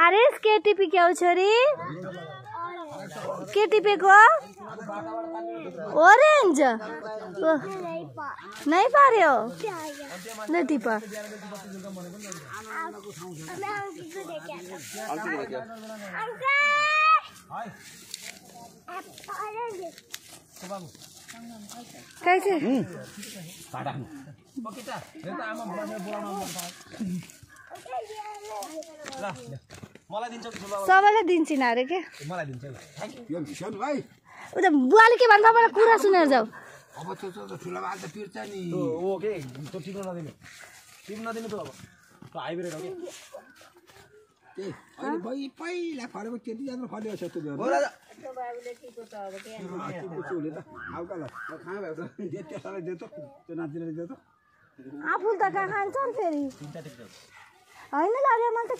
आरिस के टिपेको छोरी के टिपेको ऑरेंज नहीं पार्यो न टिप कैसे सबैलाई दिन्छ नि अरे के उता बुवाले के भन्छ मलाई कुरा सुनेर जाऊ अब त्यो ठुला बाल त पिर्छ नि ओ के त्यो टिप्न नदिनु त अब त्यो हाइब्रिड हो के त्यही अहिले भइ पहिला फलेको त्यति जानु फल्यो छ त्यो हो राजा त्यो बाबुले टिपो त अब के चुले त आउका ल खाँ भयो त त्यसलाई दे त त्यो नातिले दे त आफू त कहाँ खान्छ फेरि होइन लाग्यो मलाई त